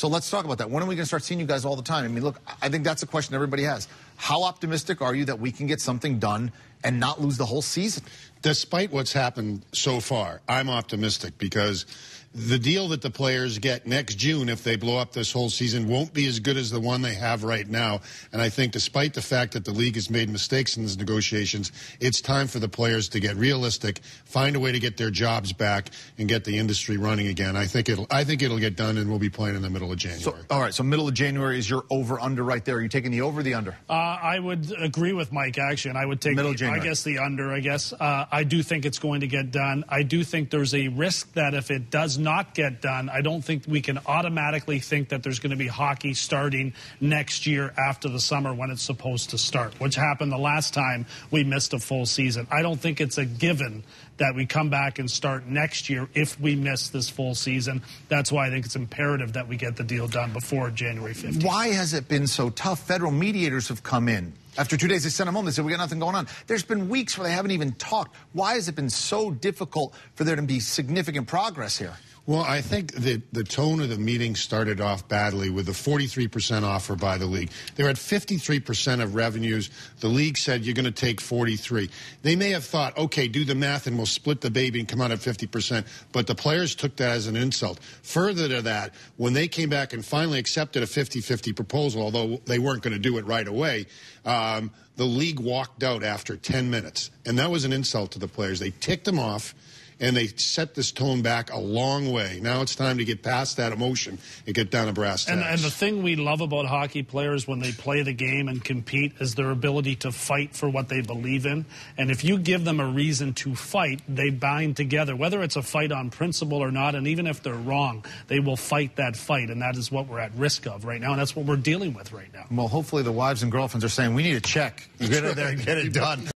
So let's talk about that. When are we going to start seeing you guys all the time? I mean, look, I think that's a question everybody has. How optimistic are you that we can get something done and not lose the whole season? Despite what's happened so far, I'm optimistic because the deal that the players get next June, if they blow up this whole season, won't be as good as the one they have right now. And I think despite the fact that the league has made mistakes in these negotiations, it's time for the players to get realistic, find a way to get their jobs back, and get the industry running again. I think it'll get done, and we'll be playing in the middle of January. So, all right, so middle of January is your over-under right there. Are you taking the over or the under? I would agree with Mike, actually, and I would take, the under, I guess. I do think it's going to get done. I do think there's a risk that if it does not get done, I don't think we can automatically think that there's going to be hockey starting next year after the summer when it's supposed to start, which happened the last time we missed a full season. I don't think it's a given that we come back and start next year if we miss this full season. That's why I think it's imperative that we get the deal done before January 15th. Why has it been so tough? Federal mediators have come in. After 2 days, they sent them home. They said, we got nothing going on. There's been weeks where they haven't even talked. Why has it been so difficult for there to be significant progress here? Well, I think that the tone of the meeting started off badly with the 43% offer by the league. They're at 53% of revenues. The league said you're going to take 43. They may have thought, okay, do the math and we'll split the baby and come out at 50%. But the players took that as an insult. Further to that, when they came back and finally accepted a 50-50 proposal, although they weren't going to do it right away, the league walked out after 10 minutes. And that was an insult to the players. They ticked them off. And they set this tone back a long way. Now it's time to get past that emotion and get down to brass tacks. And the thing we love about hockey players when they play the game and compete is their ability to fight for what they believe in. And if you give them a reason to fight, they bind together, whether it's a fight on principle or not. And even if they're wrong, they will fight that fight. And that is what we're at risk of right now. And that's what we're dealing with right now. Well, hopefully the wives and girlfriends are saying, we need a check. You get in there and get it done.